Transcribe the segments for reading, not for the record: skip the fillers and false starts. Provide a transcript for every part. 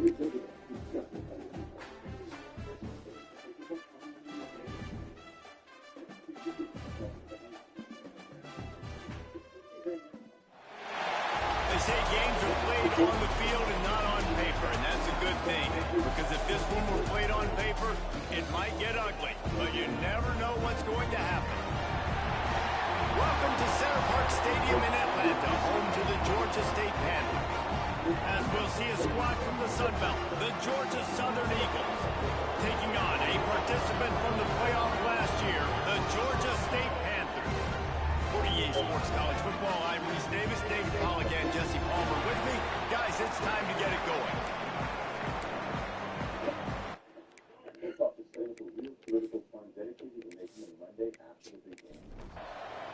They say games are played on the field and not on paper, and that's a good thing. Because if this one were played on paper, it might get ugly. But you never know what's going to happen. Welcome to Center Parc Stadium in Atlanta, home to the Georgia State Panthers. As we'll see a squad from the Sun Belt, the Georgia Southern Eagles, taking on a participant from the playoff last year, the Georgia State Panthers. 48 Sports College Football, I'm Reese Davis, David Pollack, and Jesse Palmer with me. Guys, it's time to get it going.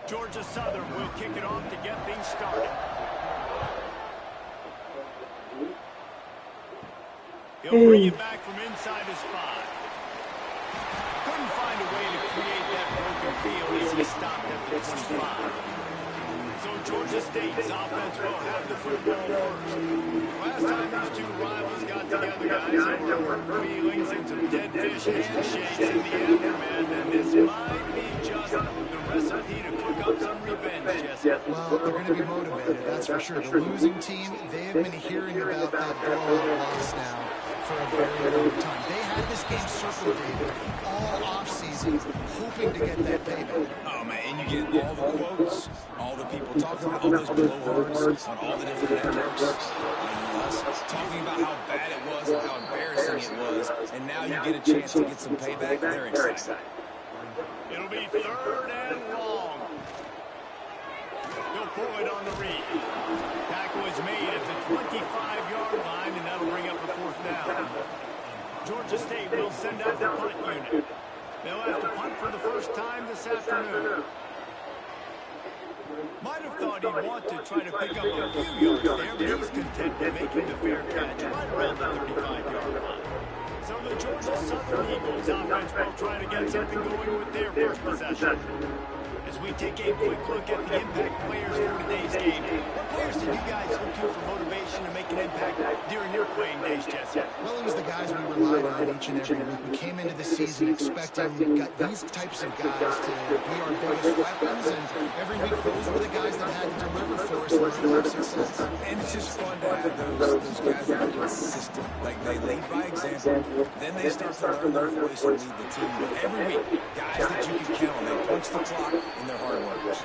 Georgia Southern will kick it off to get things started. He'll bring it back from inside his 5. Couldn't find a way to create that broken field as he stopped at the 25. So Georgia State's offense will have the football first. Last time these two rivals got together, guys, there were feelings and some dead fish handshakes in the aftermath, and this might be just the recipe to cook up some revenge, Jesse. Well, they're going to be motivated, that's for sure. The losing team, they have been hearing about that blowout loss now for a very long time. They had this game circled, David, all offseason, hoping to get that payback. Oh, man, and you get all the quotes, all the people talking about all those blowhards on all the different networks, talking about how bad it was and how embarrassing it was, and now you get a chance to get some payback. They're excited. It'll be 3rd and long. He'll pull it on the read. Tackle is made at the 25-yard line, and that'll bring up a 4th down. Georgia State will send out the punt unit. They'll have to punt for the first time this afternoon. Might have thought he'd want to try to pick up a few yards there, but he's content with making the fair catch right around the 35-yard line. So the Georgia Southern Eagles offense will try to get something going with their first possession. As we take a quick look at the impact players for today's game, what players did you guys look to for motivation to make an impact during your playing days, Jesse? Well, it was the guys we relied on each and every week. We came into the season expecting these types of guys to be our biggest weapons, and every week those were the guys that had to deliver for us and have success. And it's just fun to have those guys that are consistent. Like, they lead by example, then they start to learn their voice and lead the team. But every week, guys that you can count on, they punch the clock, and they're hard workers.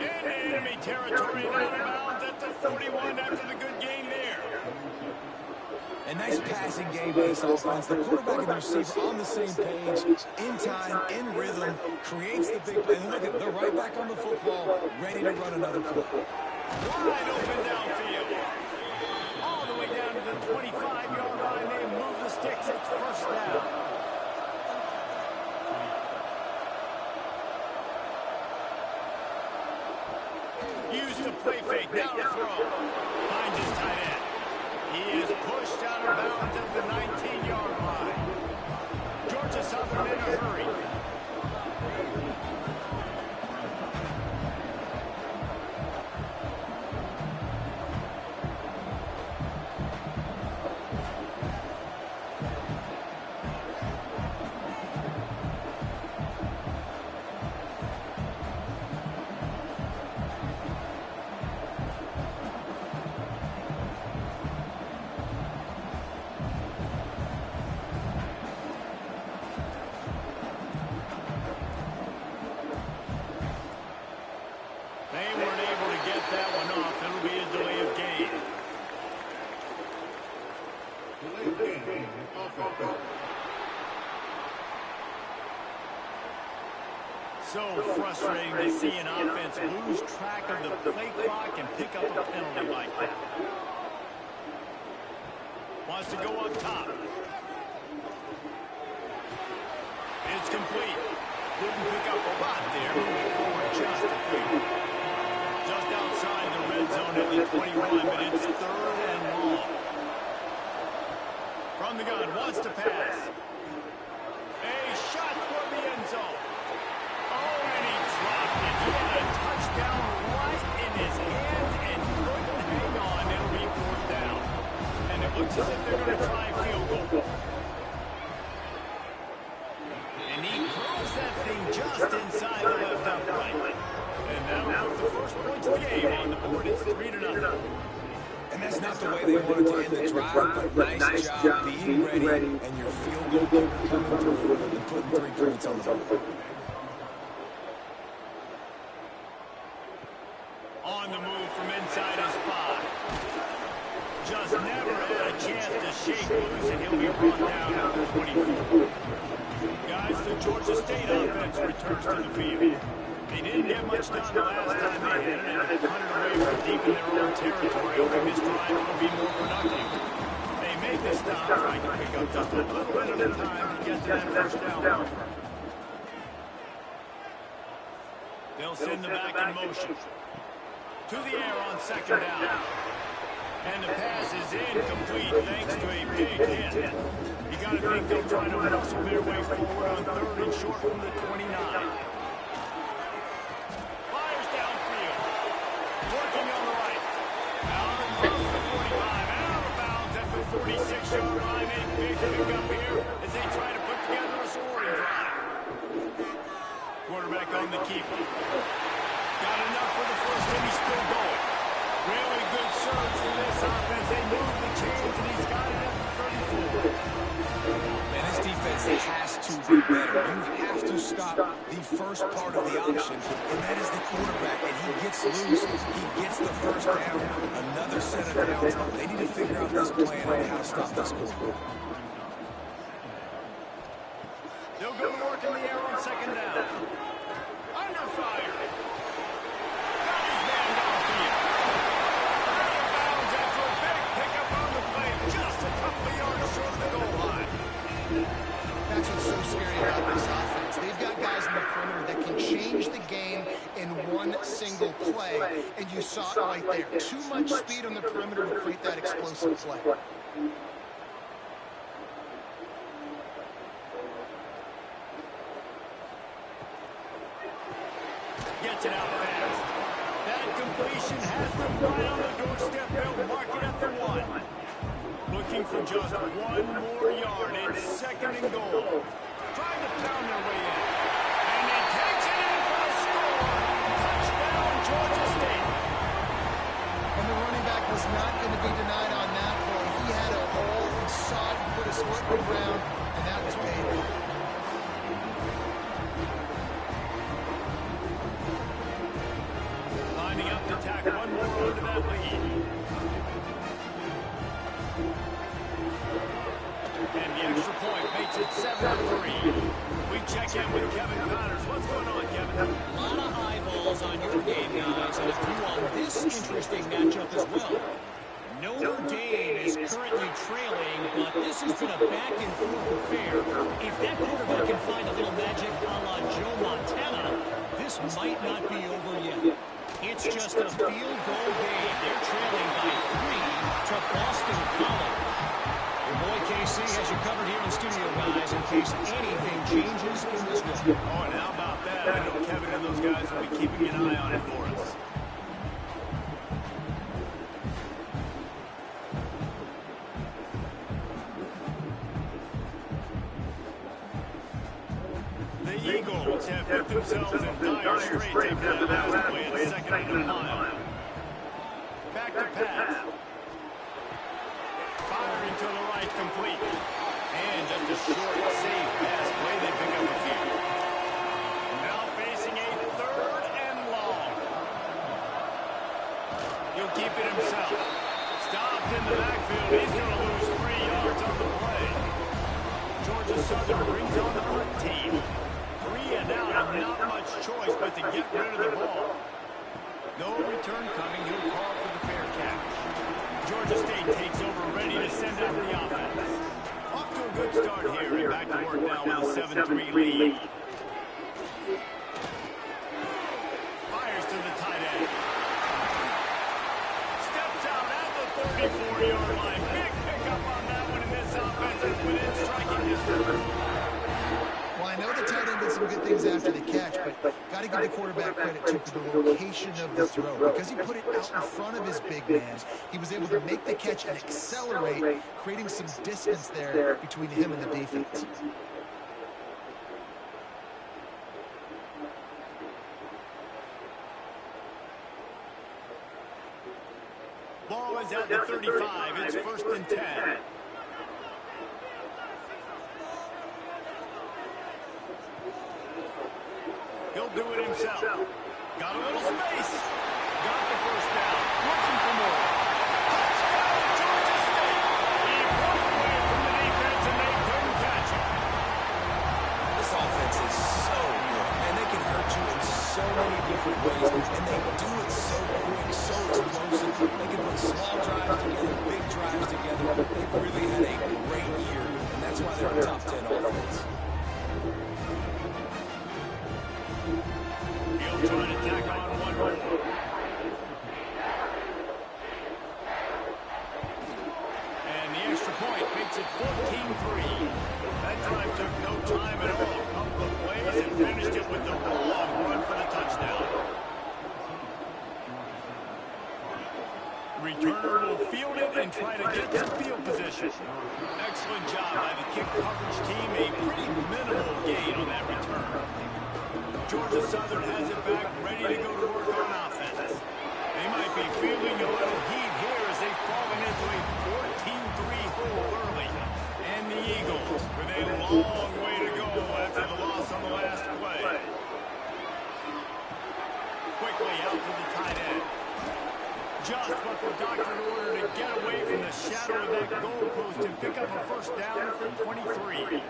In enemy territory, and out of bounds at the 41 after the good gain there. A nice passing game by this offense. The quarterback and the receiver on the same page, in time, in rhythm, creates the big play. And look at it, they're right back on the football, ready to run another play. Wide open downfield. All the way down to the 25-yard line. They move the sticks. It's 1st down. Used to play fake, now to throw. Finds his tight end. He is pushed out of bounds at the 19-yard line. Georgia Southern in a hurry. So frustrating to see an offense lose track of the play clock and pick up a penalty like that. Wants to go up top. It's complete. Didn't pick up a lot there. Moving forward just a few. Just outside the red zone at the 21, but it's 3rd and long. From the gun, wants to pass. A shot for the end zone. Oh, and he dropped it. He had a touchdown right in his hands and couldn't hang on. It'll be 4th down. And if Looks as if they're going to try a field goal. And he throws that thing just inside the left upright. And that'll put the first points of the game on the board. It's 3-0. And that's not the way they wanted to end the drive, but nice job being ready and your field goal kicker coming through and putting 3 points on the board. On the move from inside his spot. Just never had a chance to shake loose, and he'll be brought down at the 24. Guys, the Georgia State offense returns to the field. They didn't get much done the last time they had it, and they punted away from deep in their own territory. Hoping this drive will be more productive. They make the stop, trying to pick up just a little bit at a time to get to that first down marker. They'll send the back in motion. To the air on second down. And the pass is incomplete thanks to a big hit. You got to think they'll try to muscle their way forward on 3rd and short from the 29. Fires downfield. Working on the right. Out across the 45. Out of bounds at the 46-yard line. A big pickup here as they try to put together a scoring drive. Quarterback on the keeper. Got enough for the first, and he's still going. Really good surge from this offense. They move the chains, and he's got it at the 34. Man, this defense has to be better. You have to stop the first part of the option, and that is the quarterback. And he gets loose. He gets the first down. Another set of downs. They need to figure out this plan on how to stop this quarterback. They'll go to work in the air on second down. Under fire. Got his man downfield. Out of bounds after a big pickup on the play. Just a couple of yards short of the goal line. That's what's so scary about this offense. They've got guys in the perimeter that can change the game in one single play, and you saw it right there. Too much speed on the perimeter to create that explosive play. Gets it out fast. That completion has them right on the doorstep. They'll mark it at the 1. Looking for just 1 more yard. It's 2nd and goal. Trying to pound their way in. And he takes it in for the score. Touchdown, Georgia State. And the running back was not going to be denied on that play. He had a hole and saw it and put his foot in the ground, and that was paid. Lining up to tack 1 more onto that lead. And the extra point makes it 7-3. We check in with Kevin Connors. What's going on, Kevin? A lot of eyeballs on your game, guys, and a few on this interesting matchup as well. Notre Dame is currently trailing, but this has been a back-and-forth affair. If that quarterback can find a little magic a la Joe Montana, this might not be over yet. It's just a field goal game. They're trailing by 3 to Boston College. Your boy KC has you covered here in studio, guys, in case anything changes in this one. Oh, and how about that? I know Kevin and those guys will be keeping an eye on it for us. The Eagles have put themselves in dire straits after that last play at 2nd and a mile. Back to pass. Firing to the right, complete. And just a short, safe pass play. They pick up a few. Now facing a 3rd and long. He'll keep it himself. Stopped in the backfield. He's going to lose 3 yards on the play. Georgia Southern brings on the punt team. 3 and out, and not much choice but to get rid of the ball. No return coming. He'll call for the fair catch. Georgia State takes over, ready to send out the offense. Off to a good start here, and back to work now with a 7-3 lead. Fires to the tight end. Steps out at the 34-yard line. Big pickup on that one, and this offense is within striking distance. Well, I know the tight end did some good things after the catch, but got to give the quarterback credit, too, for the location of the throw. Because he put it out in front of his big man, he was able to make the catch and accelerate, creating some distance there between him and the defense. Ball is at the 35. It's 1st and 10. He'll do it himself. Got a little space. Got the first down. Looking for more. Touchdown, Georgia State. He broke away from the defense, and they couldn't catch him. This offense is so good, and they can hurt you in so many different ways, and they do it so quick, so explosive. They can put small drives together, big drives together. They've really had a great year, and that's why they're a top 10 offense. He'll try to tack on one more. And the extra point makes it 14-3. That drive took no time at all. A couple of plays and finished it with the long run for the touchdown. Returner will field it and try to get some field position. Excellent job by the kick coverage team. A pretty minimal gain on that return. Georgia Southern has it back, ready to go to work on offense. They might be feeling a little heat here as they've fallen into a 14-3 hole early. And the Eagles with a long way to go after the loss on the last play. Quickly out to the tight end. Just what the doctor ordered to get away from the shadow of that goalpost and pick up a first down at the 23.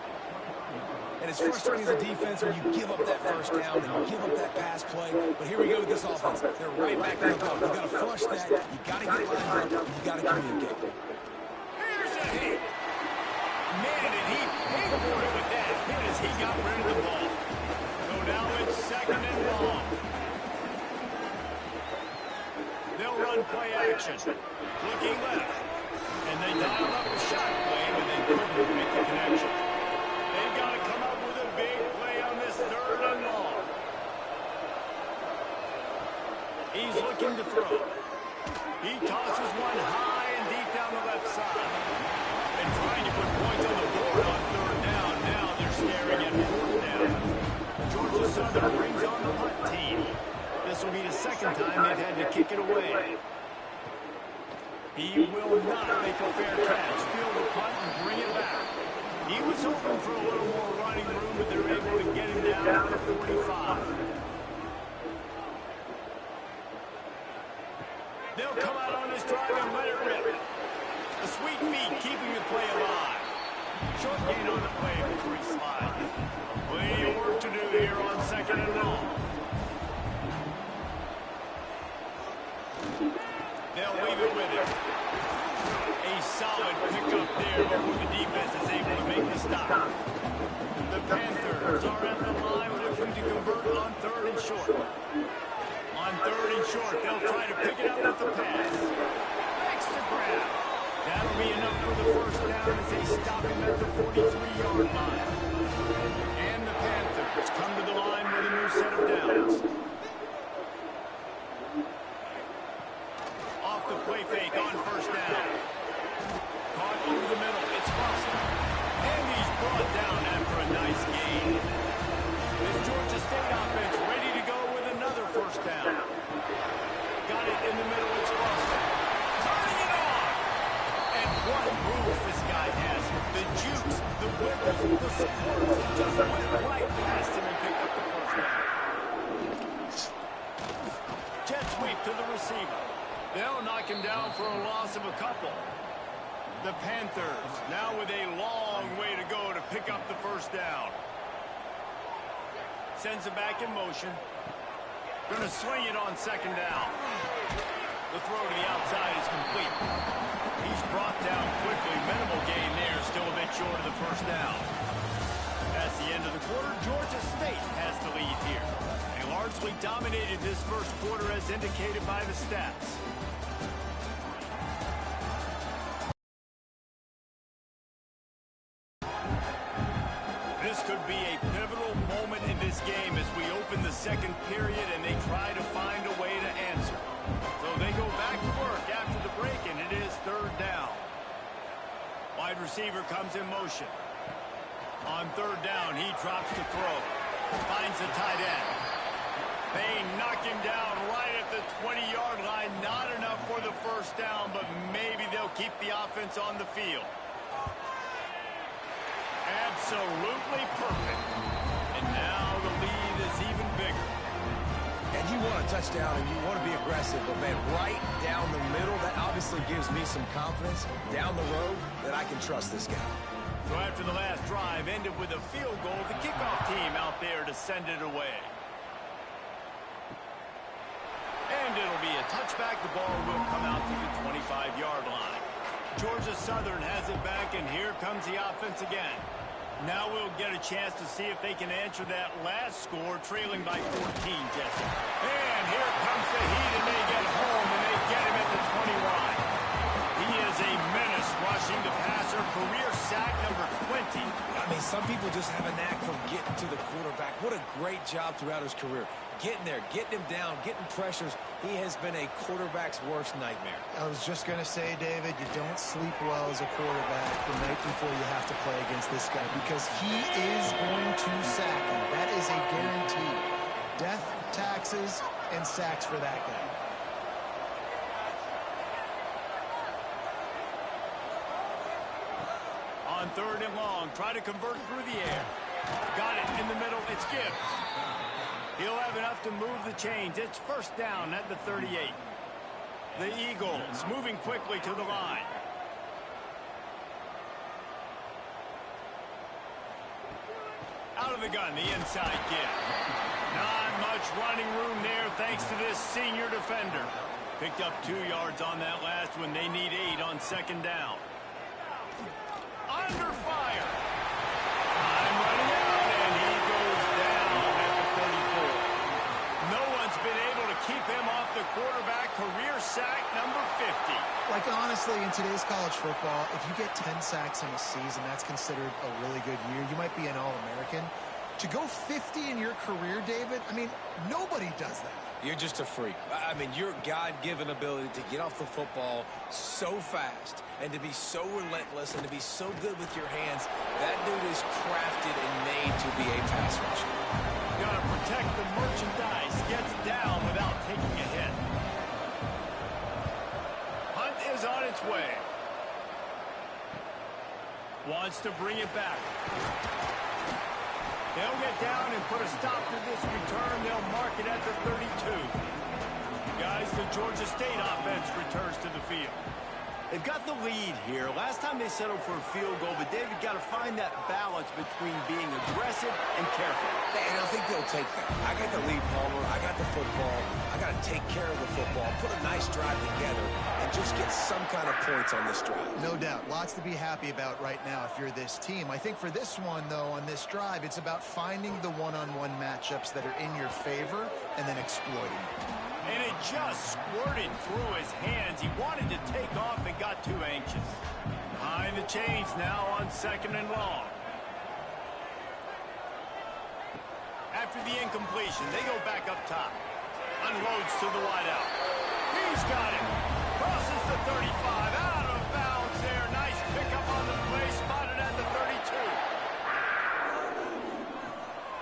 And it's frustrating as a defense when you give up that first down and you give up that pass play. But here we go with this offense. They're right back in the boat. You got to flush that. You got to get lined up. And you got to communicate. Here's a hit. Man, did he pay for it with that hit as he got rid of the ball. So now it's 2nd and long. They'll run play action. Looking left. And they dialed up the shot play, but they couldn't make the connection. They've got to come up with a big play on this 3rd and long. He's looking to throw. He tosses one high and deep down the left side. And trying to put points on the board on 3rd down. Now they're staring at 4th down. Georgia Southern brings on the punt team. This will be the 2nd time they've had to kick it away. He will not make a fair catch. Field the punt and bring it back. He was hoping for a little more running room, but they're able to get him down to the 45. They'll come out on this drive and let it rip. The sweet feet keeping the play alive. Short gain on the play before he slides. Plenty of work to do here on 2nd and long. They'll leave it with him. A solid pickup there before the defense is able to make the stop. The Panthers are at the line looking to convert on 3rd and short. On 3rd and short, they'll try to pick it up with the pass. Makes the grab. That'll be enough for the first down as they stop him at the 43-yard line. And the Panthers come to the line with a new set of downs. Off the play fake on 1st down. Caught over the middle. It's Foster. And he's brought down after a nice gain. This Georgia State offense ready to go with another 1st down. Got it in the middle. It's Foster. Turning it on. And what moves this guy has. The juice, the wiggle, the support. He just went right past him and picked up the 1st down. Jet sweep to the receiver. They'll knock him down for a loss of a couple. The Panthers now with a long way to go to pick up the 1st down. Sends it back in motion. Going to swing it on 2nd down. The throw to the outside is complete. He's brought down quickly. Minimal gain there, still a bit short of the 1st down. That's the end of the quarter. Georgia State has the lead here. They largely dominated this 1st quarter as indicated by the stats. This could be a pivotal moment moment in this game as we open the second period and they try to find a way to answer. So they go back to work after the break, and it is third down. Wide receiver comes in motion. On third down, he drops to throw. Finds the tight end. They knock him down right at the 20-yard line. Not enough for the first down, but maybe they'll keep the offense on the field. Absolutely perfect. And now the lead is even bigger. And you want a touchdown and you want to be aggressive, but man, right down the middle, that obviously gives me some confidence down the road that I can trust this guy. So after the last drive ended with a field goal, the kickoff team out there to send it away. And it'll be a touchback. The ball will come out to the 25-yard line. Georgia Southern has it back, and here comes the offense again. Now we'll get a chance to see if they can answer that last score, trailing by 14, Jesse. And here comes the heat, and they get home, and they get him at the 20-line. He is a menace rushing the passer, career sack number 20. I mean, some people just have a knack for getting to the quarterback. What a great job throughout his career. Getting there, getting him down, getting pressures. He has been a quarterback's worst nightmare. I was just going to say, David, you don't sleep well as a quarterback the night before you have to play against this guy because he is going to sack you. That is a guarantee. Death, taxes, and sacks for that guy. On third and long, try to convert through the air. Got it in the middle. It's Gibbs. He'll have enough to move the chains. It's first down at the 38. The Eagles moving quickly to the line. Out of the gun, the inside Gibbs. Not much running room there thanks to this senior defender. Picked up 2 yards on that last one. They need 8 on second down. Under fire. Time running out, and he goes down at the 34. No one's been able to keep him off the quarterback. Career sack number 50. Like, honestly, in today's college football, if you get 10 sacks in a season, that's considered a really good year. You might be an All-American. To go 50 in your career, David, I mean, nobody does that. You're just a freak. I mean, your God-given ability to get off the football so fast and to be so relentless and to be so good with your hands, that dude is crafted and made to be a pass rusher. Got to protect the merchandise. Gets down without taking a hit. Hunt is on its way. Wants to bring it back. They'll get down and put a stop to this return. They'll mark it at the 32. Guys, the Georgia State offense returns to the field. They've got the lead here. Last time they settled for a field goal, but David got to find that balance between being aggressive and careful. And I think they'll take that. I got the lead, Palmer. I got the football. I got to take care of the football, put a nice drive together, and just get some kind of points on this drive. No doubt. Lots to be happy about right now if you're this team. I think for this one, though, on this drive, it's about finding the one-on-one matchups that are in your favor and then exploiting them. And it just squirted through his hands. He wanted to take off and got too anxious. Behind the chains now on second and long. After the incompletion, they go back up top. Unloads to the wideout. He's got it. Crosses the 35. Out of bounds there. Nice pickup on the play. Spotted at the 32.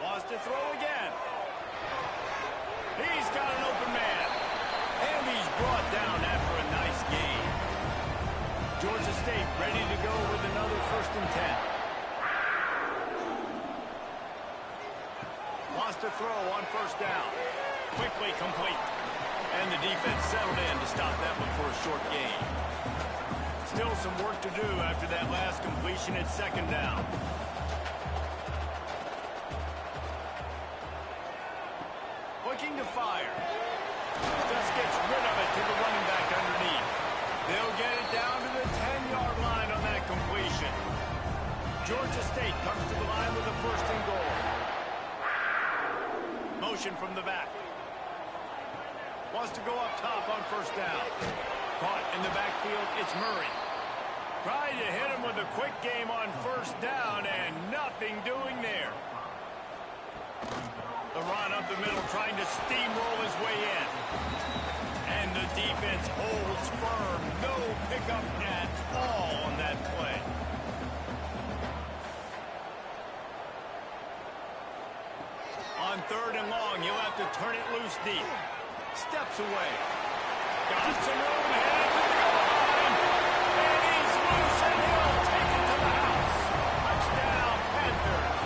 Wants to throw again. He's got an open man. And he's brought down after a nice gain. Georgia State ready to go with another 1st and 10. Wants to throw on first down. Quickly complete. And the defense settled in to stop that one for a short gain. Still some work to do after that last completion at second down. Looking to fire. Just gets rid of it to the running back underneath. They'll get it down to the 10-yard line on that completion. Georgia State comes to the line with a 1st and goal. Motion from the back. Wants to go up top on first down. Caught in the backfield, it's Murray. Tried to hit him with a quick game on first down, and nothing doing there. The run up the middle, trying to steamroll his way in. And the defense holds firm. No pickup at all on that play. On 3rd and long, he'll have to turn it loose deep. Steps away. Got some room, headed to the goal line. And he's loose, and he'll take it to the house. Touchdown, Panthers.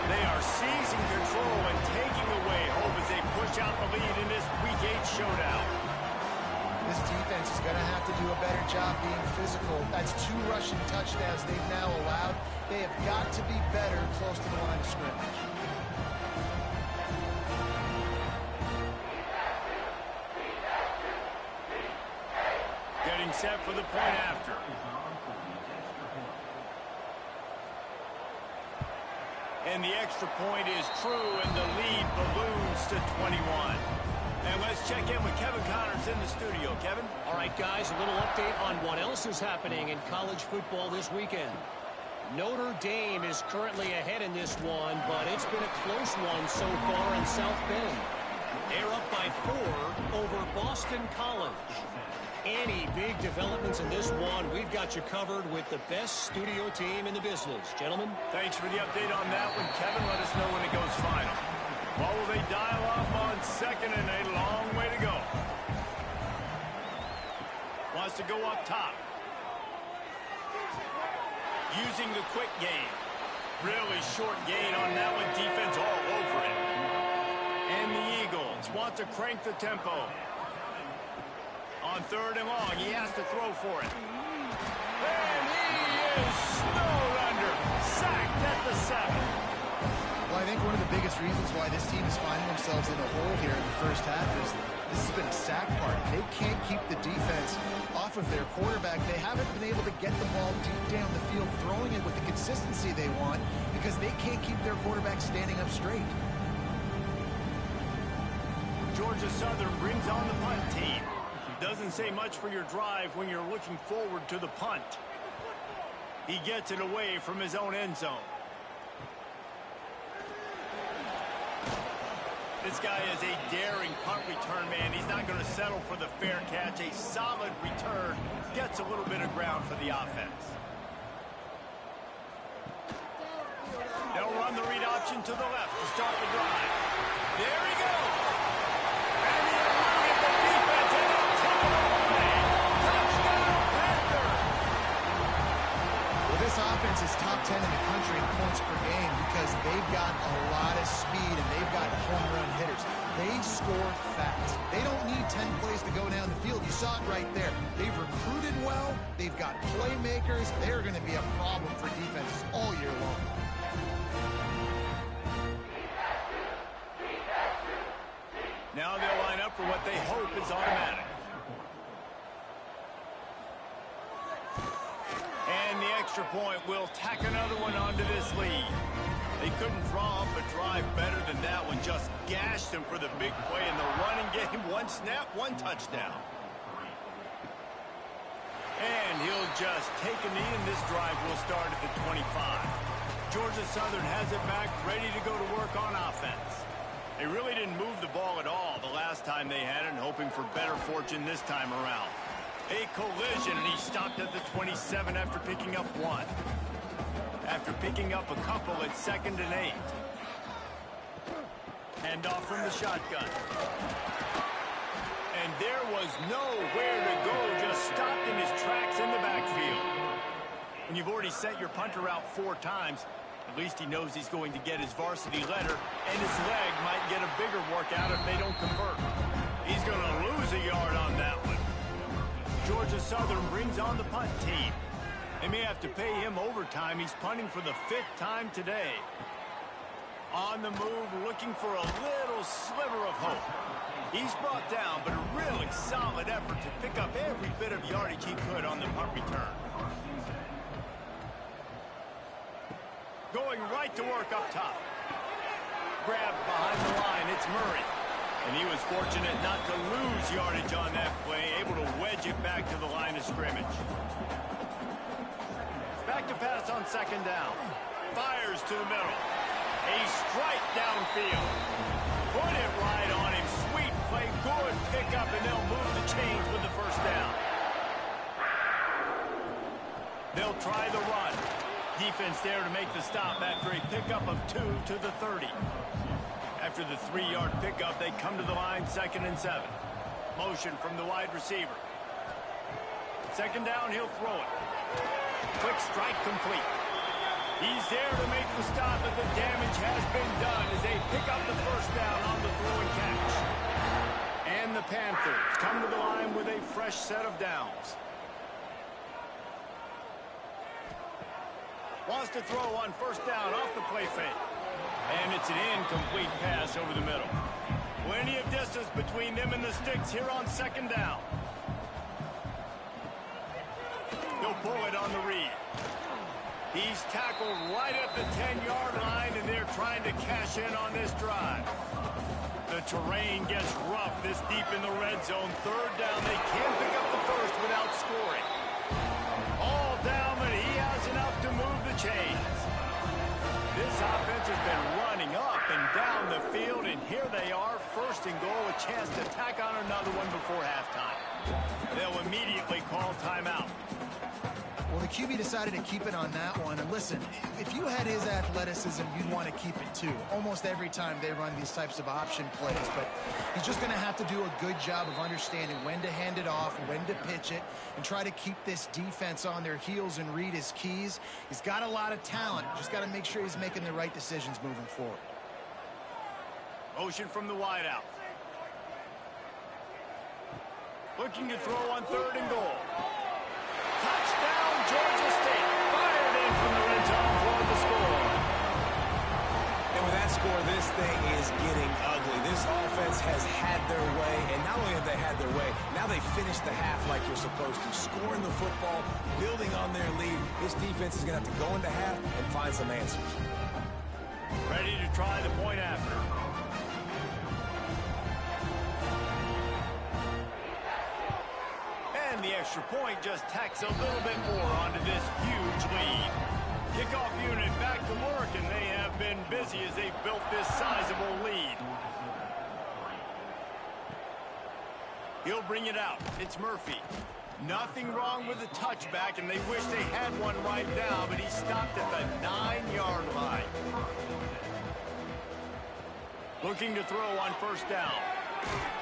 They are seizing control and taking away hope as they push out the lead in this Week 8 showdown. This defense is going to have to do a better job being physical. That's 2 rushing touchdowns they've now allowed. They have got to be better close to the line of scrimmage. Getting set for the point after. And the extra point is true, and the lead balloons to 21. And let's check in with Kevin Connors in the studio. Kevin? All right, guys, a little update on what else is happening in college football this weekend. Notre Dame is currently ahead in this one, but it's been a close one so far in South Bend. They're up by 4 over Boston College. Any big developments in this one, we've got you covered with the best studio team in the business. Gentlemen? Thanks for the update on that one, Kevin. Let us know when it goes final. What will they dial up on 2nd and a long way to go? Wants to go up top. Using the quick game. Really short gain on that one. Defense all over it. And the Eagles want to crank the tempo. On 3rd and long, he has to throw for it. And he is snowed under. Sacked at the 7. Well, I think one of the biggest reasons why this team is finding themselves in a hole here in the first half is this has been a sack party. They can't keep the defense off of their quarterback. They haven't been able to get the ball deep down the field, throwing it with the consistency they want because they can't keep their quarterback standing up straight. Georgia Southern brings on the punt team. Doesn't say much for your drive when you're looking forward to the punt. He gets it away from his own end zone. This guy is a daring punt return man. He's not going to settle for the fair catch. A solid return. Gets a little bit of ground for the offense. They'll run the read option to the left to start the drive. There he goes. And he eluded the defense and he'll take it all away. Touchdown, Panthers. Well, this offense is top 10 in the country in points per game because they've got a lot of speed and they've got home run hitters. They score fast. They don't need 10 plays to go down the field. You saw it right there. They've recruited well. They've got playmakers. They're going to be a problem for defenses all year long. Now they'll line up for what they hope is automatic. And the extra point will tack another one onto this lead. They couldn't draw up a drive better than that one. Just gashed them for the big play in the running game. One snap, one touchdown. And he'll just take a knee, and this drive will start at the 25. Georgia Southern has it back, ready to go to work on offense. They really didn't move the ball at all the last time they had it, hoping for better fortune this time around. A collision, and he stopped at the 27 after picking up 1. After picking up a couple at 2nd and 8. Handoff from the shotgun. And there was nowhere to go, just stopped in his tracks in the backfield. When you've already sent your punter out 4 times, at least he knows he's going to get his varsity letter, and his leg might get a bigger workout if they don't convert. He's going to lose a yard on that one. Georgia Southern brings on the punt team. They may have to pay him overtime. He's punting for the 5th time today. On the move, looking for a little sliver of hope. He's brought down, but a really solid effort to pick up every bit of yardage he could on the punt return. Going right to work up top. Grabbed behind the line, it's Murray. And he was fortunate not to lose yardage on that play, able to wedge it back to the line of scrimmage. Back to pass on 2nd down. Fires to the middle. A strike downfield. Put it right on him. Sweet play. Good pickup, and they'll move the chains with the first down. They'll try the run. Defense there to make the stop after a pickup of 2 to the 30. After the 3-yard pickup, they come to the line, 2nd and 7. Motion from the wide receiver. 2nd down, he'll throw it. Quick strike complete. He's there to make the stop, but the damage has been done as they pick up the first down on the throw and catch. And the Panthers come to the line with a fresh set of downs. Wants to throw on 1st down off the play fake. And it's an incomplete pass over the middle. Plenty of distance between them and the sticks here on 2nd down. He'll pull it on the read. He's tackled right at the 10-yard line, and they're trying to cash in on this drive. The terrain gets rough this deep in the red zone. 3rd down. They can't pick up the first without scoring. All down, but he has enough to move the chains. This offense has been running up and down the field, and here they are, 1st and goal, a chance to tack on another one before halftime. They'll immediately call timeout. Well, the QB decided to keep it on that one. And listen, if you had his athleticism, you'd want to keep it too. Almost every time they run these types of option plays. But he's just going to have to do a good job of understanding when to hand it off, when to pitch it, and try to keep this defense on their heels and read his keys. He's got a lot of talent. Just got to make sure he's making the right decisions moving forward. Motion from the wideout. Looking to throw on 3rd and goal. Touchdown, Georgia State. Fired in from the red zone for the score. And with that score, this thing is getting ugly. This offense has had their way, and not only have they had their way, now they finished the half like you're supposed to. Scoring the football, building on their lead. This defense is going to have to go into half and find some answers. Ready to try the point after. And the extra point just tacks a little bit more onto this huge lead. Kickoff unit back to work, and they have been busy as they've built this sizable lead. He'll bring it out. It's Murphy. Nothing wrong with the touchback, and they wish they had one right now, but he stopped at the 9-yard line. Looking to throw on 1st down.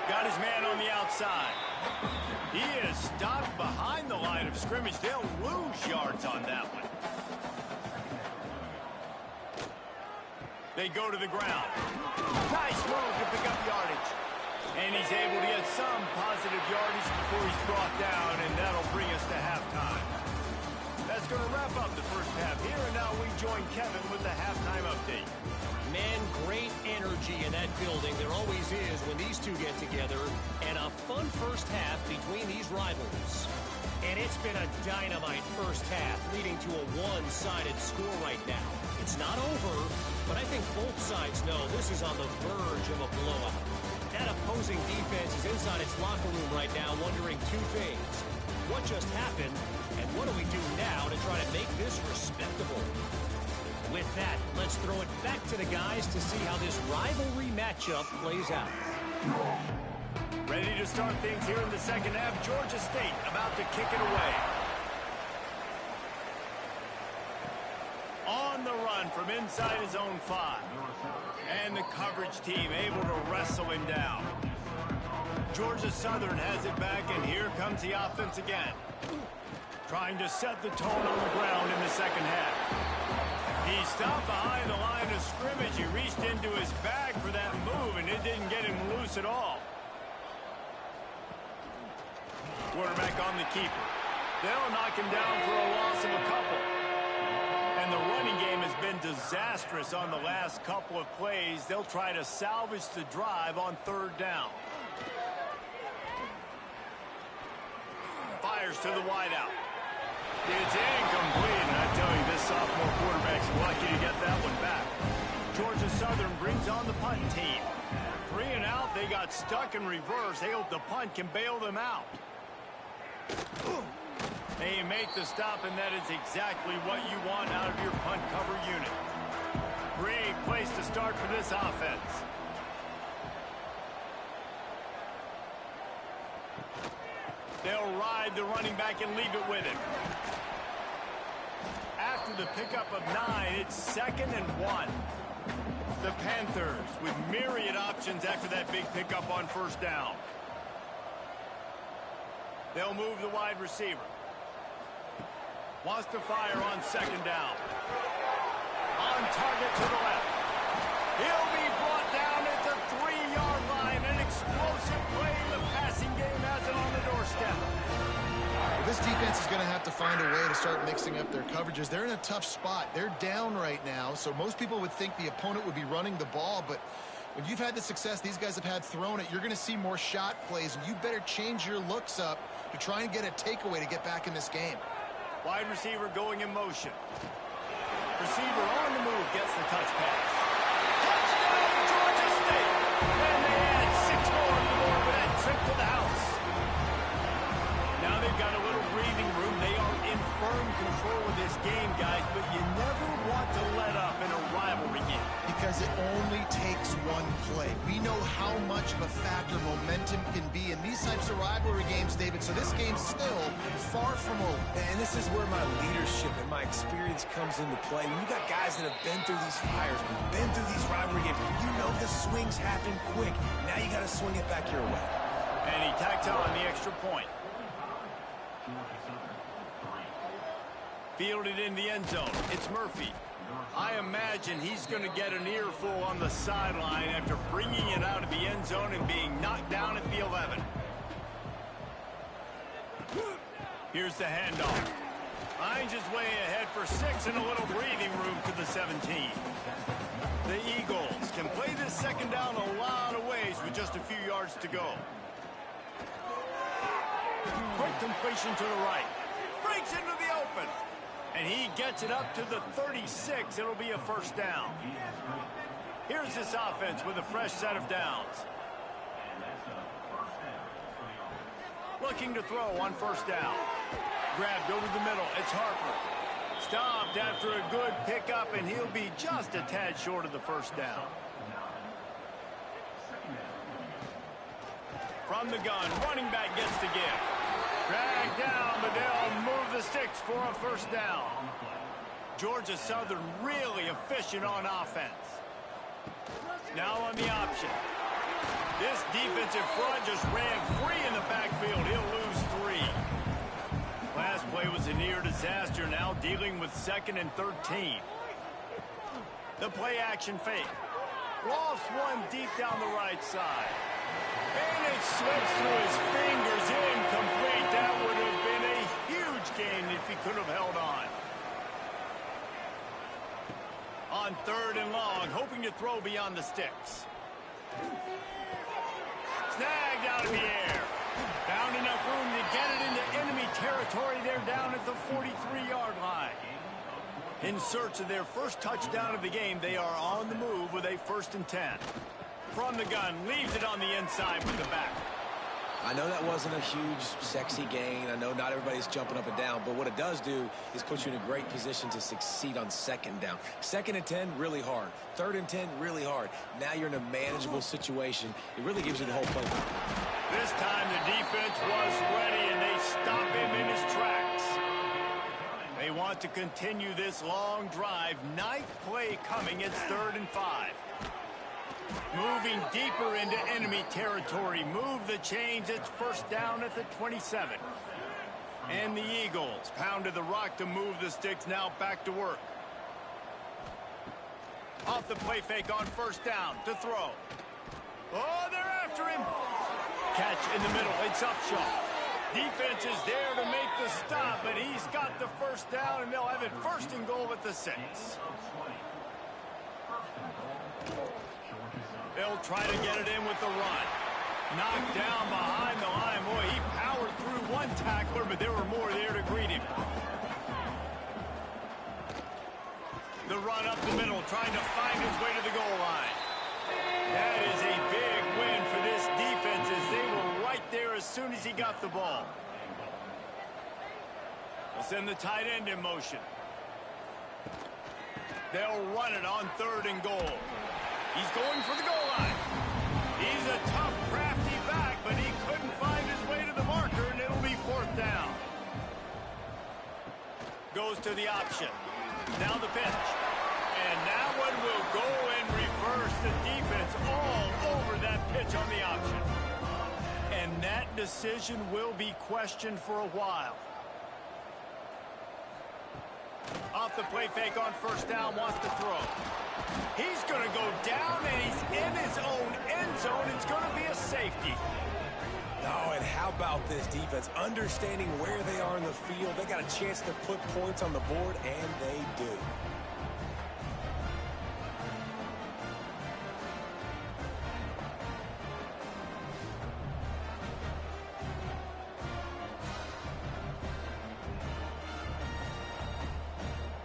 Got his man on the outside. He is stopped behind the line of scrimmage. They'll lose yards on that one. They go to the ground. Nice move to pick up yardage. And he's able to get some positive yardage before he's brought down, and that'll bring us to halftime. That's going to wrap up the first half here, and now we join Kevin with the halftime update. Man, great energy in that building. There always is when these two get together. And a fun first half between these rivals. And it's been a dynamite first half, leading to a one-sided score right now. It's not over, but I think both sides know this is on the verge of a blowout. That opposing defense is inside its locker room right now wondering 2 things. What just happened, and what do we do now to try to make this respectable? With that, let's throw it back to the guys to see how this rivalry matchup plays out. Ready to start things here in the second half. Georgia State about to kick it away. On the run from inside his own 5. And the coverage team able to wrestle him down. Georgia Southern has it back, and here comes the offense again. Trying to set the tone on the ground in the second half. He stopped behind the line of scrimmage. He reached into his bag for that move, and it didn't get him loose at all. Quarterback on the keeper. They'll knock him down for a loss of a couple. And the running game has been disastrous on the last couple of plays. They'll try to salvage the drive on 3rd down. Fires to the wideout. It's incomplete, and I tell you, this sophomore quarterback's lucky to get that one back. Georgia Southern brings on the punt team. 3 and out, they got stuck in reverse. They hope the punt can bail them out. They make the stop, and that is exactly what you want out of your punt cover unit. Great place to start for this offense. They'll ride the running back and leave it with him. After the pickup of 9, it's 2nd and 1. The Panthers with myriad options after that big pickup on first down. They'll move the wide receiver. Wants to fire on 2nd down. On target to the left. He'll be brought down at the 3-yard line. An explosive play. The passing game has it on the doorstep. Well, this defense is going to have to find a way to start mixing up their coverages. They're in a tough spot. They're down right now, so most people would think the opponent would be running the ball, but when you've had the success these guys have had throwing it, you're going to see more shot plays, and you better change your looks up to try and get a takeaway to get back in this game. Wide receiver going in motion. Receiver on the move gets the touch pass. Touchdown, Georgia State! And they add 6 more on the board with that trip to the house. Now they've got a little breathing room. They are in firm control of this game, guys, but you never want to let up in a rivalry game. Because it only takes one play. We know how much of a factor momentum can be in these types of rivalry games, David, so this game's still far from over. And this is where my leadership and my experience comes into play. When you got guys that have been through these fires, been through these rivalry games, you know the swings happen quick. Now you got to swing it back your way. And he tacks on the extra point. Fielded in the end zone. It's Murphy. I imagine he's going to get an earful on the sideline after bringing it out of the end zone and being knocked down at the 11. Here's the handoff. Finds his way ahead for 6 and a little breathing room to the 17. The Eagles can play this 2nd down a lot of ways with just a few yards to go. Quick completion to the right. Breaks into the open. And he gets it up to the 36. It'll be a 1st down. Here's this offense with a fresh set of downs. Looking to throw on 1st down. Grabbed over the middle. It's Harper. Stopped after a good pickup, and he'll be just a tad short of the 1st down. From the gun, running back gets the give. Dragged down, but they'll move the sticks for a 1st down. Georgia Southern really efficient on offense. Now on the option. This defensive front just ran free in the backfield. He'll lose 3. Last play was a near disaster, now dealing with 2nd and 13. The play action fake. Lost one deep down the right side. And it slips through his fingers, incomplete. That would have been a huge gain if he could have held on. On 3rd and long, hoping to throw beyond the sticks. Snagged out of the air. Found enough room to get it into enemy territory. They're down at the 43-yard line. In search of their first touchdown of the game, they are on the move with a 1st and 10. From the gun, leaves it on the inside with the back. I know that wasn't a huge, sexy gain. I know not everybody's jumping up and down, but what it does do is put you in a great position to succeed on 2nd down. 2nd and 10, really hard. 3rd and 10, really hard. Now you're in a manageable situation. It really gives you the whole playbook. This time the defense was ready, and they stop him in his tracks. They want to continue this long drive. 9th play coming. It's 3rd and 5. Moving deeper into enemy territory. Move the chains. It's 1st down at the 27. And the Eagles pounded the rock to move the sticks. Now back to work. Off the play fake on 1st down to throw. Oh, they're after him. Catch in the middle. It's Upshaw. Defense is there to make the stop, but he's got the 1st down, and they'll have it 1st and goal at the 6. They'll try to get it in with the run. Knocked down behind the line. Boy, he powered through one tackler, but there were more there to greet him. The run up the middle, trying to find his way to the goal line. That is a big win for this defense, as they were right there as soon as he got the ball. They'll send the tight end in motion. They'll run it on 3rd and goal. He's going for the goal line. He's a tough, crafty back, but he couldn't find his way to the marker, and it'll be 4th down. Goes to the option. Now the pitch. And that one will go in reverse. The defense all over that pitch on the option. And that decision will be questioned for a while. Off the play fake on 1st down, wants to throw. He's going to go down, and he's in his own end zone. It's going to be a safety. Oh, and how about this defense? Understanding where they are in the field. They got a chance to put points on the board, and they do.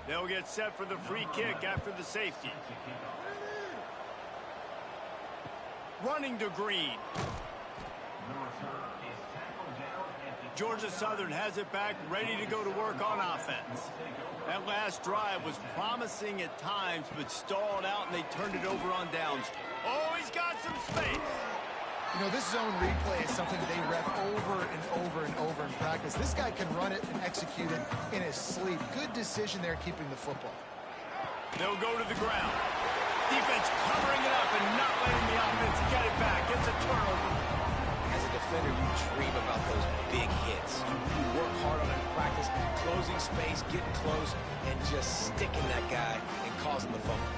They'll get set for the free kick after the safety. Running to Green. Georgia Southern has it back, ready to go to work on offense. That last drive was promising at times, but stalled out, and they turned it over on downs. Oh, he's got some space. You know, this zone replay is something that they rep over and over and over in practice. This guy can run it and execute it in his sleep. Good decision there keeping the football. They'll go to the ground. Defense covering it up and not letting the offense get it back. It's a turnover. As a defender, you dream about those big hits. You work hard on it in practice, closing space, getting close, and just sticking that guy and causing the fumble.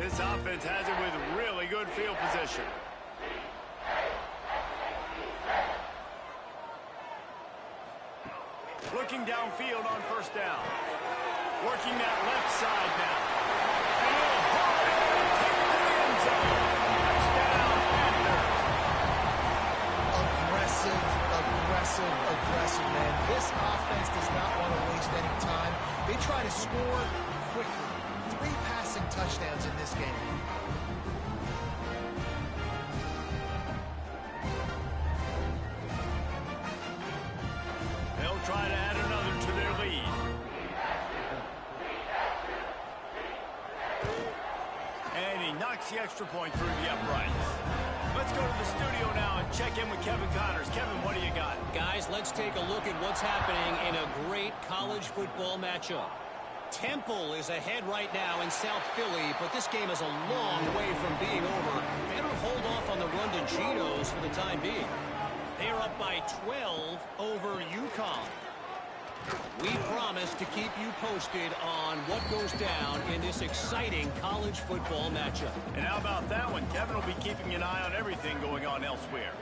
This offense has it with really good field position. Looking downfield on 1st down. Working that left side now. And he'll hurry and take it to the end zone. Touchdown, Panthers. Aggressive, man. This offense does not want to waste any time. They try to score quickly. 3 passing touchdowns in this game. They'll try to add another to their lead. And he knocks the extra point through the uprights. Let's go to the studio now and check in with Kevin Connors. Kevin, what do you got? Guys, let's take a look at what's happening in a great college football matchup. Temple is ahead right now in South Philly, but this game is a long way from being over. Better hold off on the run to Geno's for the time being. They are up by 12 over UConn. We promise to keep you posted on what goes down in this exciting college football matchup. And how about that one? Kevin will be keeping an eye on everything going on elsewhere.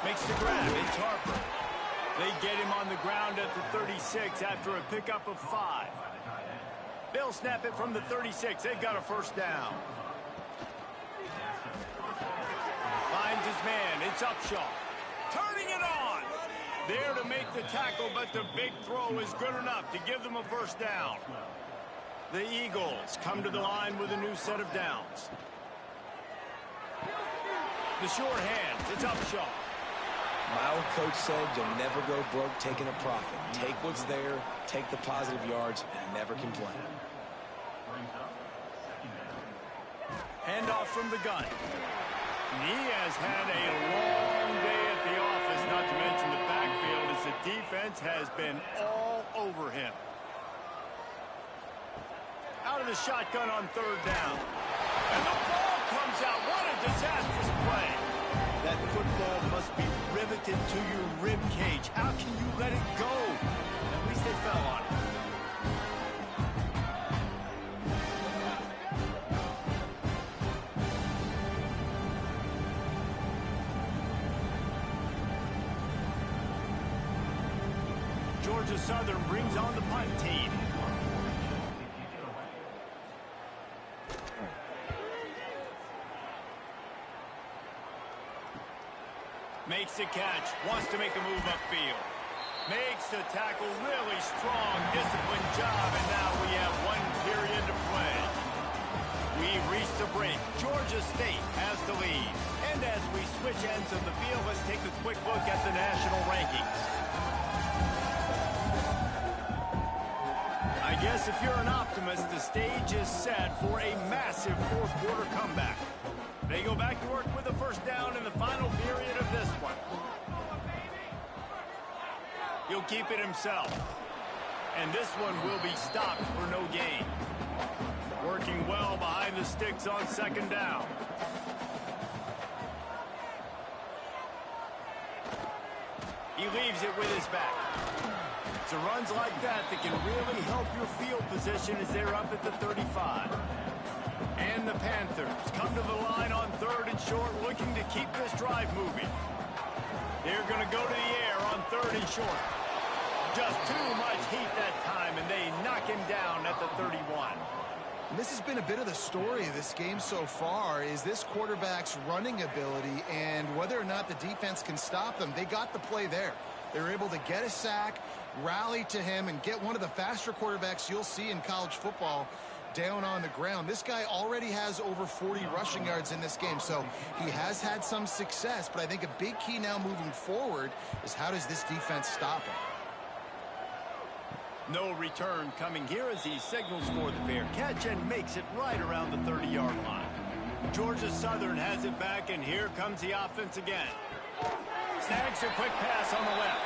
Makes the grab. It's Harper. They get him on the ground at the 36 after a pickup of 5. They'll snap it from the 36. They've got a 1st down. Finds his man. It's Upshaw. Turning it on. There to make the tackle, but the big throw is good enough to give them a 1st down. The Eagles come to the line with a new set of downs. The short hand. It's Upshaw. My old coach said you'll never go broke taking a profit. Take what's there, take the positive yards, and never complain. Handoff from the gun. And he has had a long day at the office, not to mention the backfield, as the defense has been all over him. Out of the shotgun on 3rd down. And the ball comes out. What a disastrous play. That football must be riveted to your rib cage. How can you let it go? At least they fell on it. Georgia Southern brings on the punt team. Makes the catch, wants to make a move upfield. Makes the tackle, really strong, disciplined job, and now we have 1 period to play. We've reached the break. Georgia State has the lead. And as we switch ends of the field, let's take a quick look at the national rankings. I guess if you're an optimist, the stage is set for a massive fourth-quarter comeback. They go back to work with a first down in the final period of this one. He'll keep it himself. And this one will be stopped for no gain. Working well behind the sticks on second down. He leaves it with his back. It's runs like that that can really help your field position as they're up at the 35. And the Panthers come to the line on third and short, looking to keep this drive moving. They're going to go to the air on third and short. Just too much heat that time, and they knock him down at the 31. And this has been a bit of the story of this game so far, is this quarterback's running ability and whether or not the defense can stop them. They got the play there. They were able to get a sack, rally to him, and get one of the faster quarterbacks you'll see in college football down on the ground. This guy already has over 40 rushing yards in this game, so he has had some success, but I think a big key now moving forward is how does this defense stop him? No return coming here as he signals for the fair catch and makes it right around the 30-yard line. Georgia Southern has it back, and here comes the offense again. Snags a quick pass on the left.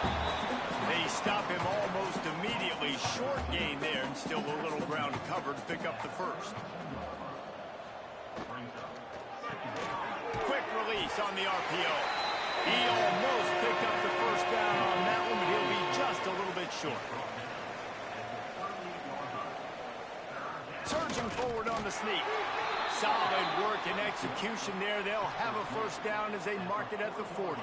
They stop him almost immediately. Short gain there, and still a little ground covered to pick up the first. Quick release on the RPO. He almost picked up the first down on that one, but he'll be just a little bit short. Surging forward on the sneak. Solid work and execution there. They'll have a first down as they mark it at the 40.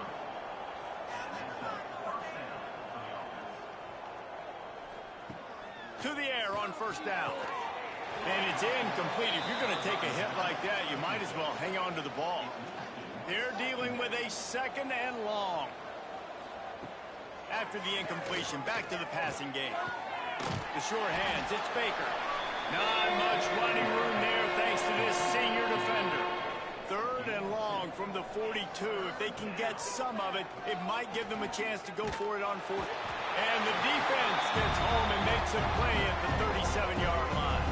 To the air on first down. And it's incomplete. If you're going to take a hit like that, you might as well hang on to the ball. They're dealing with a second and long. After the incompletion, back to the passing game. The sure hands, it's Baker. Not much running room there thanks to this senior defender. Third and long from the 42. If they can get some of it, it might give them a chance to go for it on fourth. And the defense gets home and makes a play at the 37-yard line.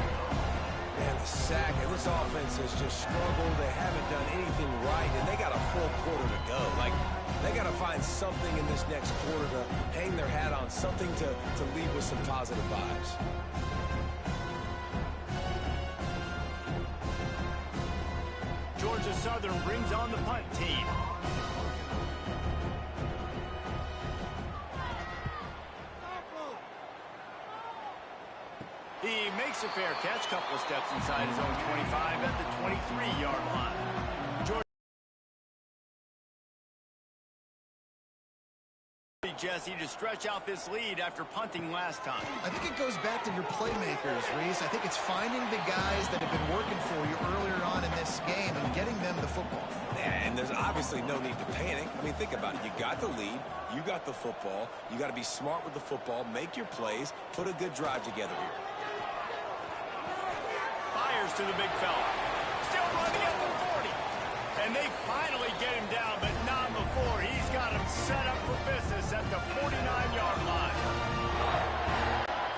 Man, the sack, and this offense has just struggled. They haven't done anything right, and they got a full quarter to go. Like, they got to find something in this next quarter to hang their hat on, something to leave with some positive vibes. Georgia Southern brings on the punt team. He makes a fair catch, couple of steps inside his own 25 at the 23-yard line. Jesse, to stretch out this lead after punting last time. I think it goes back to your playmakers, Reese. I think it's finding the guys that have been working for you earlier on in this game and getting them the football. Yeah, and there's obviously no need to panic. I mean, think about it. You got the lead. You got the football. You got to be smart with the football, make your plays, put a good drive together here. Fires to the big fella. Still running at the 40. And they finally get him down, but not before. He's got him set up for business at the 49-yard line.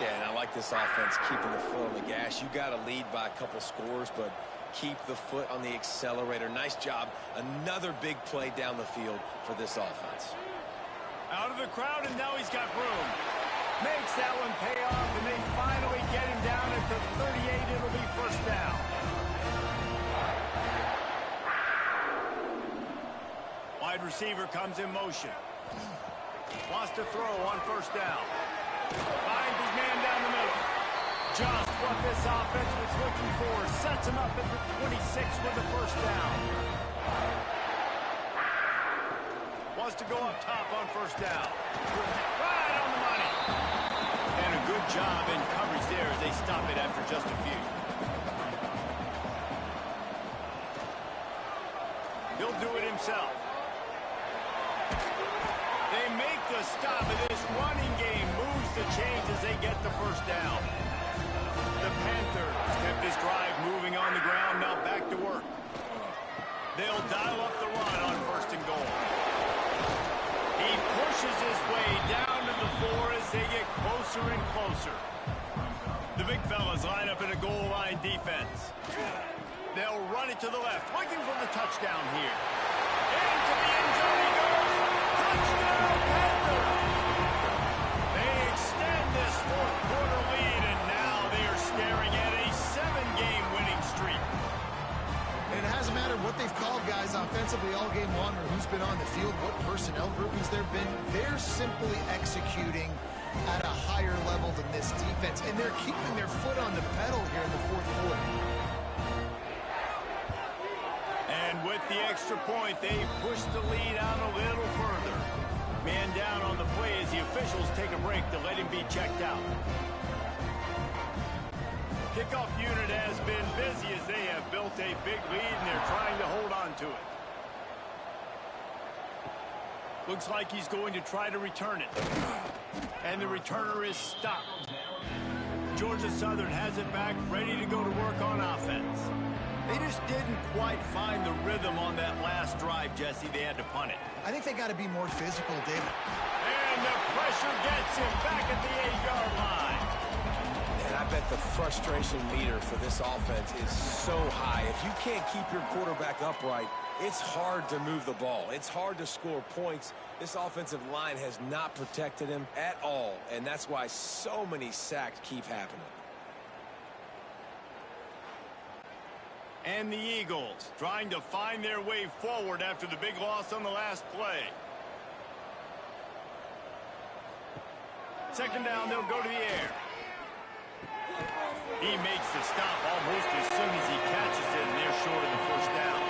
Yeah, and I like this offense keeping the foot on the gas. You got to lead by a couple scores, but keep the foot on the accelerator. Nice job. Another big play down the field for this offense. Out of the crowd, and now he's got room. Makes that one pay off, and they finally get him down at the 38. It'll be first down. Wide receiver comes in motion. Wants to throw on first down. Finds his man down the middle. Just what this offense was looking for. Sets him up at the 26 with the first down. Wants to go up top on first down. Right on the money. And a good job in coverage there as they stop it after just a few. He'll do it himself. They make the stop, and this running game moves the chains as they get the first down. the Panthers kept this drive moving on the ground, now back to work. They'll dial up the run on 1st and goal. He pushes his way down to the 4 as they get closer and closer. The big fellas line up in a goal line defense. They'll run it to the left, looking for the touchdown here. Into the end zone he goes. Touchdown, Panthers! They extend this 4th quarter lead, and now they are staring at a 7-game winning streak. And it hasn't mattered what they've called guys offensively all game long or who's been on the field, what personnel groupings there have been. They're simply executing at a higher level than this defense, and they're keeping their foot on the pedal here in the 4th quarter. And with the extra point, they push the lead out a little further. Man down on the play as the officials take a break to let him be checked out. Kickoff unit has been busy as they have built a big lead and they're trying to hold on to it. Looks like he's going to try to return it. And the returner is stopped. Georgia Southern has it back, ready to go to work on offense. They just didn't quite find the rhythm on that last drive, Jesse. They had to punt it. I think they got to be more physical, David. And the pressure gets him back at the 8-yard line. And I bet the frustration meter for this offense is so high. If you can't keep your quarterback upright, it's hard to move the ball. It's hard to score points. This offensive line has not protected him at all, and that's why so many sacks keep happening. And the Eagles trying to find their way forward after the big loss on the last play. 2nd down, they'll go to the air. He makes the stop almost as soon as he catches it, and they're short of the 1st down.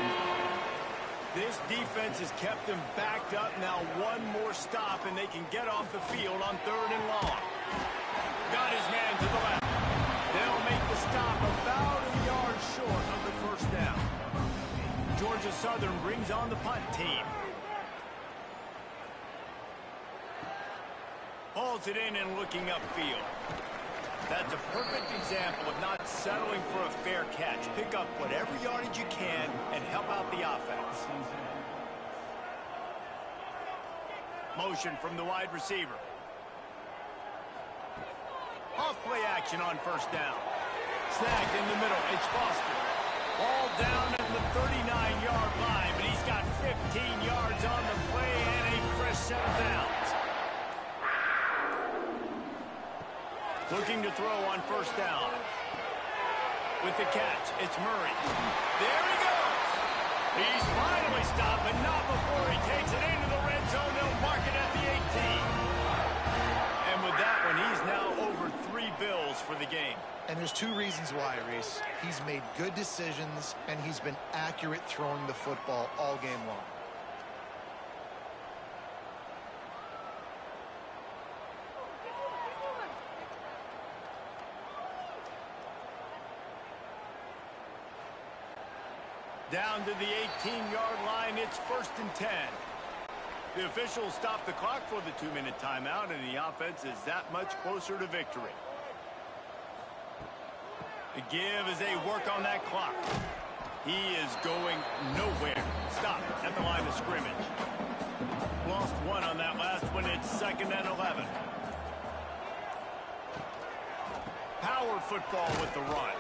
This defense has kept them backed up. Now one more stop, and they can get off the field on 3rd and long. Got his man to the left. They'll make the stop about a yard short of the 1st down. Georgia Southern brings on the punt team. Hauls it in and looking upfield. That's a perfect example of not settling for a fair catch. Pick up whatever yardage you can and help out the offense. Motion from the wide receiver. Off play action on 1st down. Snagged in the middle. It's Foster. Ball down at the 39-yard line, but he's got 15 yards on the play and a fresh set of downs. Looking to throw on 1st down. With the catch, it's Murray. There he goes. He's finally stopped, but not before he takes it into the red zone. They'll mark it at the 18. And with that one, he's now over 3 bills for the game. And there's 2 reasons why, Reese. He's made good decisions, and he's been accurate throwing the football all game long. Down to the 18-yard line, it's 1st and 10. The officials stop the clock for the 2-minute timeout, and the offense is that much closer to victory. The give as they work on that clock. He is going nowhere. Stop at the line of scrimmage. Lost 1 on that last one. It's 2nd and 11. Power football with the run.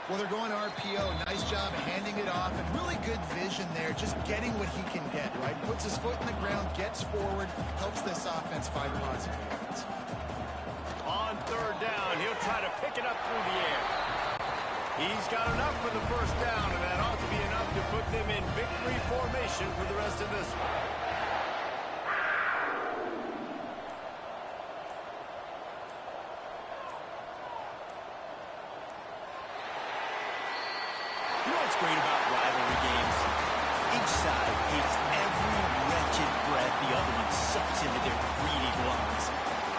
Well, they're going RPO. Nice job of handing it off, and really good vision there, just getting what he can get, right? Puts his foot in the ground, gets forward, helps this offense find positive yards. On 3rd down, he'll try to pick it up through the air. He's got enough for the 1st down, and that ought to be enough to put them in victory formation for the rest of this one. You know what's great about rivalry games? Each side hates every wretched breath the other one sucks into their greedy lungs.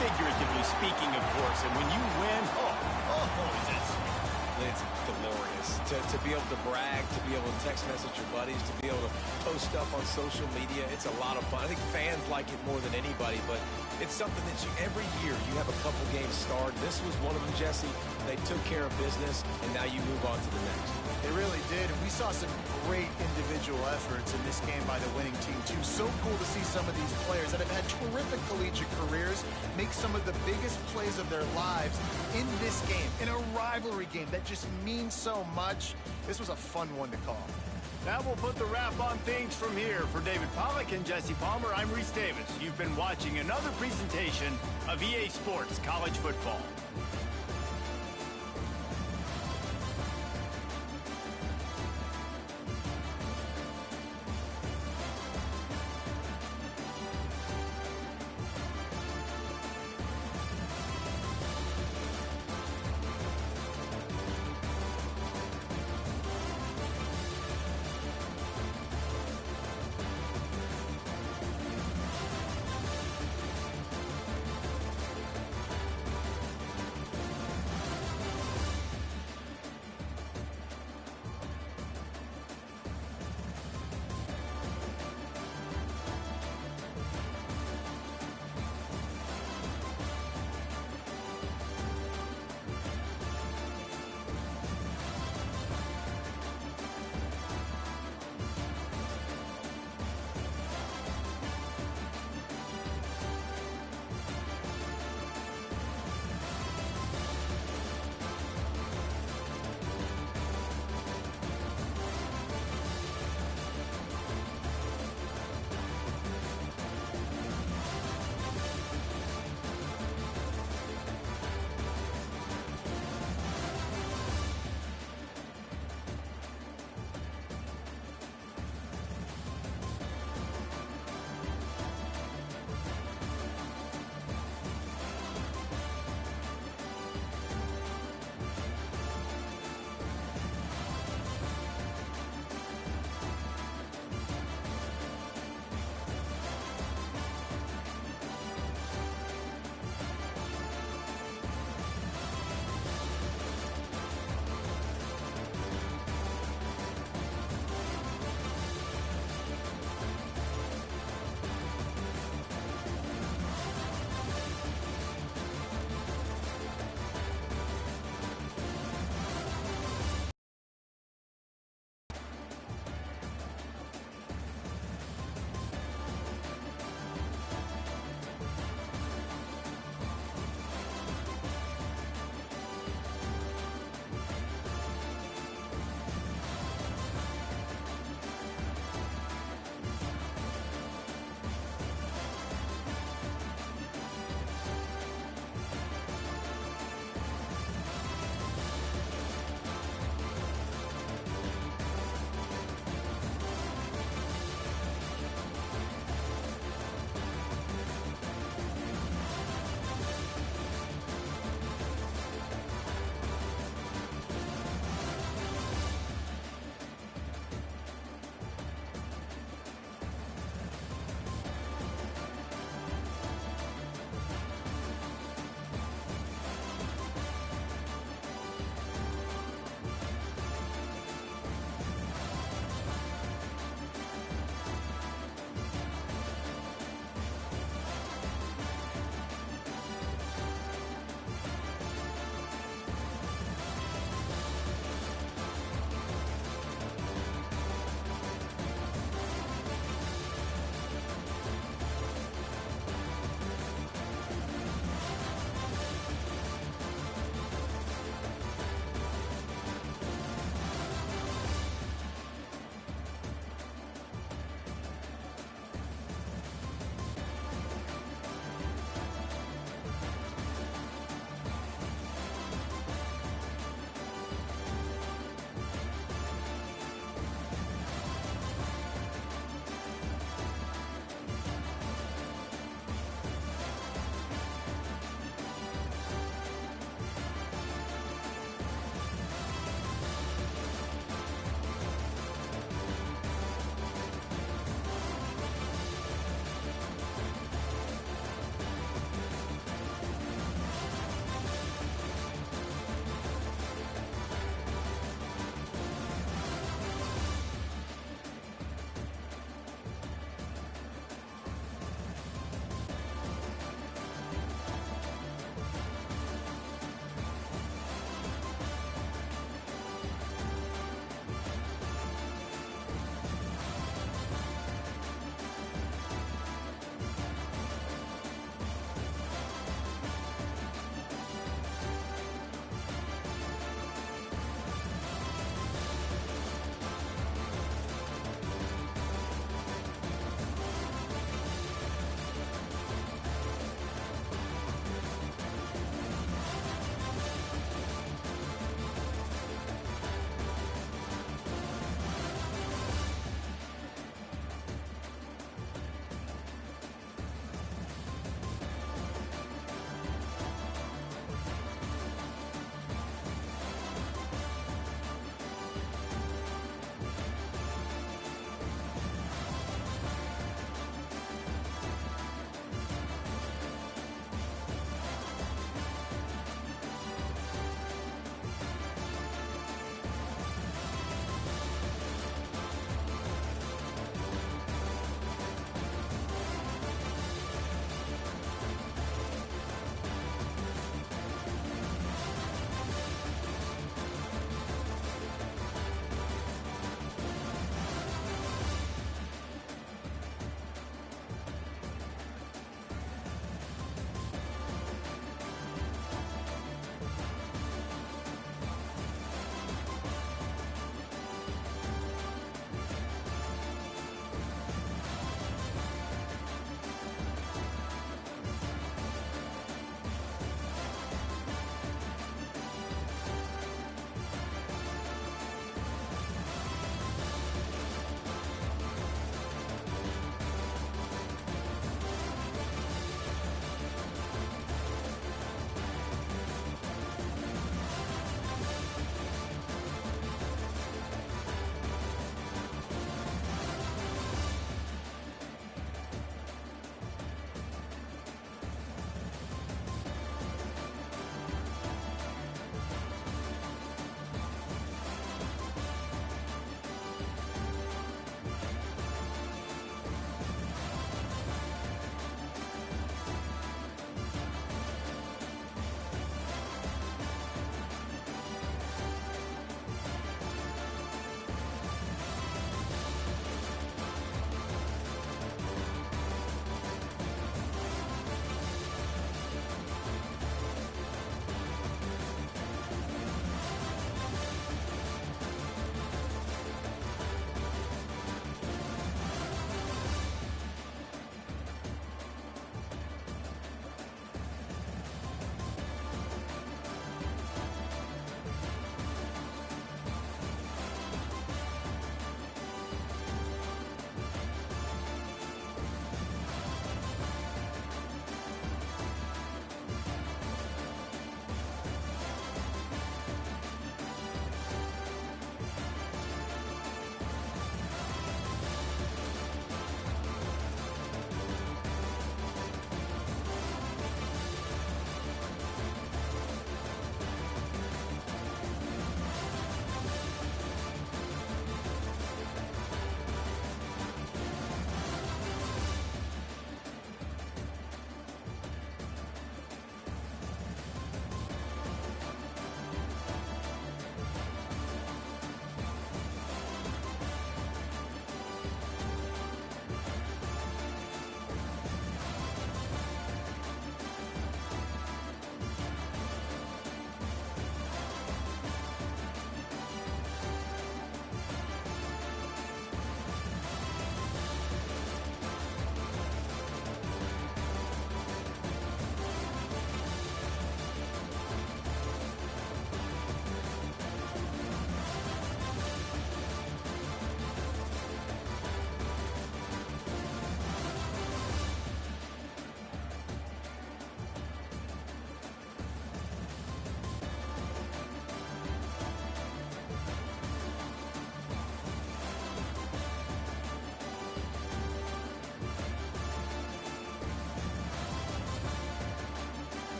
Figuratively speaking, of course, and when you win, is it It's glorious to be able to brag, to be able to text message your buddies, to be able to post stuff on social media. It's a lot of fun. I think fans like it more than anybody, but it's something that every year you have a couple games start. This was one of them, Jesse. They took care of business, and now you move on to the next. They really did, and we saw some great individual efforts in this game by the winning team, too. So cool to see some of these players that have had terrific collegiate careers make some of the biggest plays of their lives in this game, in a rivalry game that just means so much. This was a fun one to call. That will put the wrap on things from here. For David Pollack and Jesse Palmer, I'm Reese Davis. You've been watching another presentation of EA Sports College Football.